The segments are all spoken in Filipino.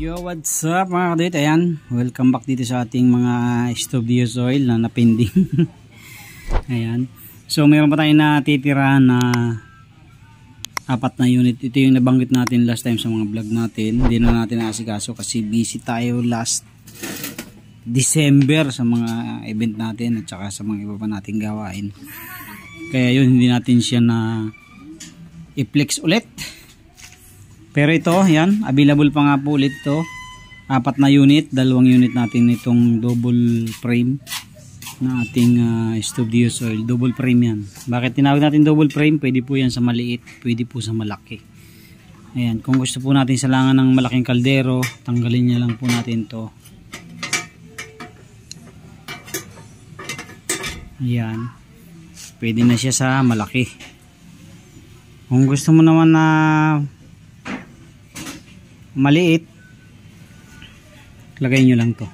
Yo, what's up mga kadit? Ayan, welcome back dito sa ating mga stove diesel oil na napending. Ayan, so mayroon pa tayong natitira na 4 na unit. Ito yung nabanggit natin last time sa mga vlog natin. Hindi na natin naasikaso kasi busy tayo last December sa mga event natin at saka sa mga iba pa nating gawain. Kaya yun, hindi natin siya na i-flex ulit. Pero ito, yan, available pa nga po ulit ito. 4 na unit, 2 unit natin itong double frame na ating stove diesel oil. Double frame yan. Bakit tinawag natin double frame? Pwede po yan sa maliit, pwede po sa malaki. Ayan, kung gusto po natin salangan ng malaking kaldero, tanggalin niya lang po natin to. Ayan, pwede na siya sa malaki. Kung gusto mo naman na maliit, lagay nyo lang to.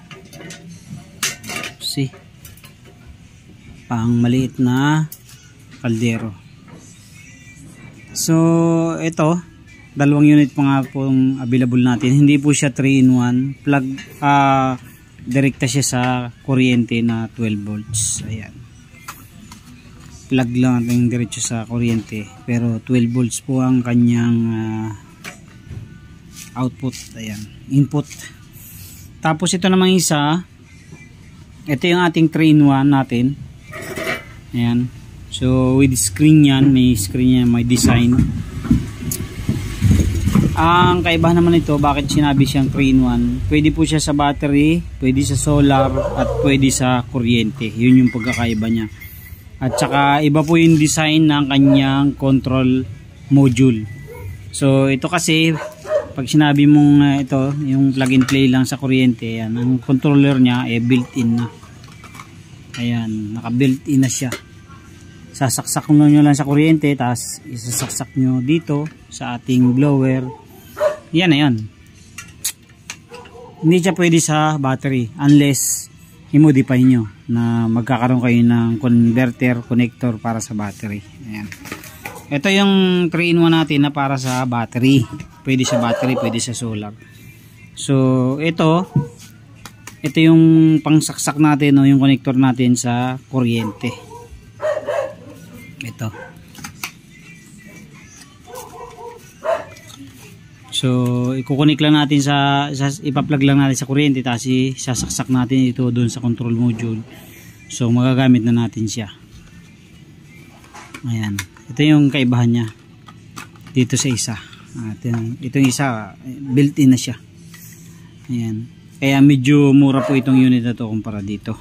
See, pang maliit na kaldero. So ito, 2 unit pa nga pong available natin. Hindi po siya 3-in-1 plug, direkta siya sa kuryente na 12 volts. Ayan, plug lang natin diretso sa kuryente, pero 12 volts po ang kanyang output. Ayan, input. Tapos ito namang isa, ito yung ating 3-in-1 natin. Ayan, so with screen yan, may screen yan, may design. Ang kaibahan naman ito, bakit sinabi siyang 3-in-1, pwede po siya sa battery, pwede sa solar, at pwede sa kuryente. Yun yung pagkakaiba niya. At saka iba po yung design ng kanyang control module. So ito kasi, pag sinabi mong ito, yung plug and play lang sa kuryente, yan, ang controller niya built-in na. Ayan, naka-built-in na siya. Sasaksak nyo lang sa kuryente, tapos isasaksak nyo dito sa ating blower. Yan na yan. Hindi siya pwede sa battery unless i-modify nyo na magkakaroon kayo ng converter, connector para sa battery. Ayan. Ito yung 3-in-1 natin na para sa battery. Pwede sa battery, pwede sa solar. So ito yung pangsaksak natin, no, yung connector natin sa kuryente. Ito. So ikukunik lang natin ipa-plug lang natin sa kuryente, tapos sasaksak natin ito doon sa control module. So magagamit na natin siya. Ayan. Ito yung kaibahan niya dito sa isa. Itong isa built-in na siya. Ayan. Kaya medyo mura po itong unit na to kumpara dito.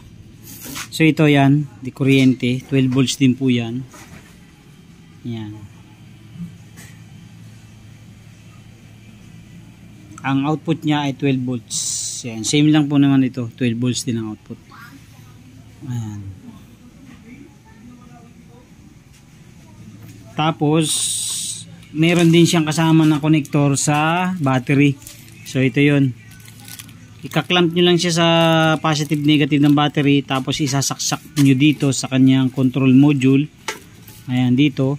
So ito yan, di kuryente, 12 volts din po yan. Ayan. Ang output niya ay 12 volts. Ayan. Same lang po naman ito, 12 volts din ang output. Ayan. Tapos meron din siyang kasama na connector sa battery. So ito yun, ikaklamp nyo lang siya sa positive negative ng battery, tapos isasaksak nyo dito sa kanyang control module. Ayan, dito.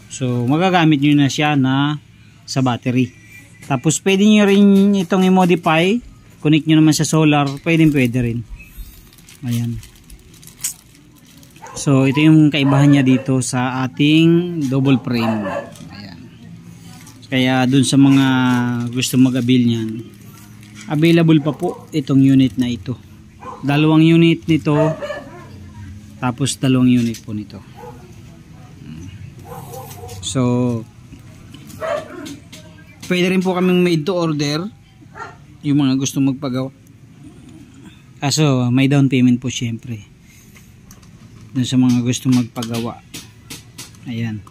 So magagamit nyo na siya na sa battery. Tapos pwede nyo rin itong i-modify, connect nyo naman sa solar, pwede rin. Ayan. So ito yung kaibahan niya dito sa ating double frame. Ayan. Kaya dun sa mga gusto mag-avail niyan, available pa po itong unit na ito. 2 unit nito, tapos 2 unit po nito. So pwede rin po kaming made to order yung mga gusto magpagawa. Kaso may down payment po syempre dun sa mga gusto magpagawa. Ayan.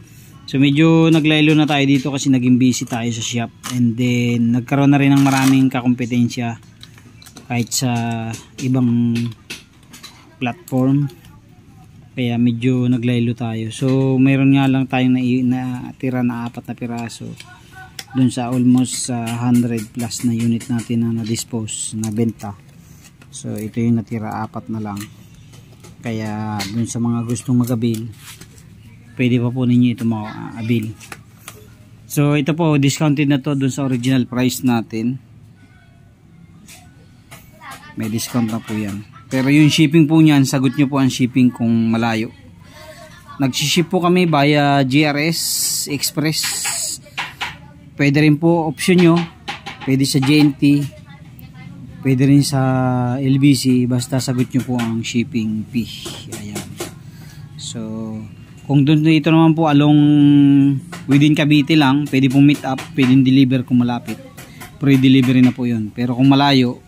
So medyo naglaylo na tayo dito kasi naging busy tayo sa shop, and then nagkaroon na rin ng maraming kakompetensya kahit sa ibang platform, kaya medyo naglaylo tayo. So mayroon nga lang tayong natira na 4 na piraso dun sa almost 100 plus na unit natin na na-dispose, na benta. So ito yung natira, 4 na lang. Kaya dun sa mga gustong mag-avail, pwede pa po ninyo ito ma-avail. So ito po, discounted na to dun sa original price natin. may discount na po yan. Pero yung shipping po niyan, sagot nyo po ang shipping kung malayo. Nagsiship po kami via GRS Express. Pwede rin po option nyo, pwede sa JNT, pwede rin sa LBC, basta sagot nyo po ang shipping fee. Ayan. So kung doon dito naman po along within Cavite lang, pwede pong meet up, pwede deliver kung malapit, free delivery na po yun. Pero kung malayo,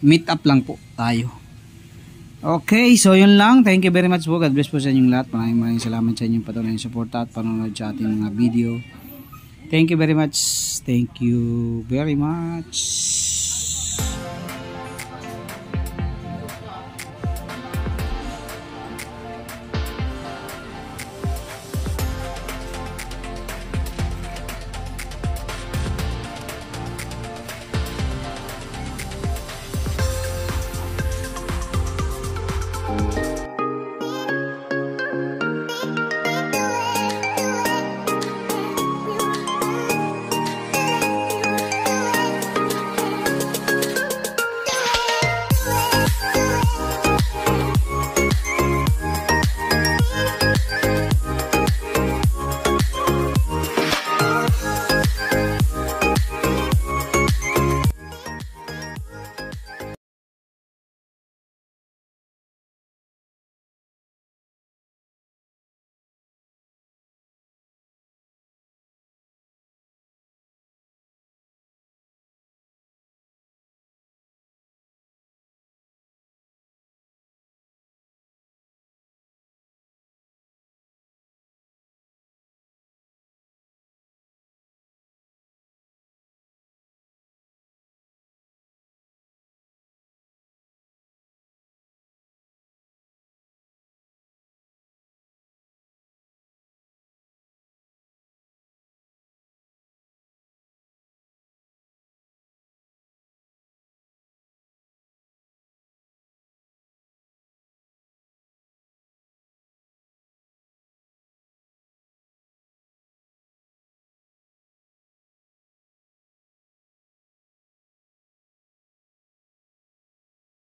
meet up lang po tayo. Okay, so yun lang. Thank you very much po. God bless po sa inyong lahat. Maraming salamat sa inyong patuloy na suporta at panonood sa ating mga video. Thank you very much. Thank you very much.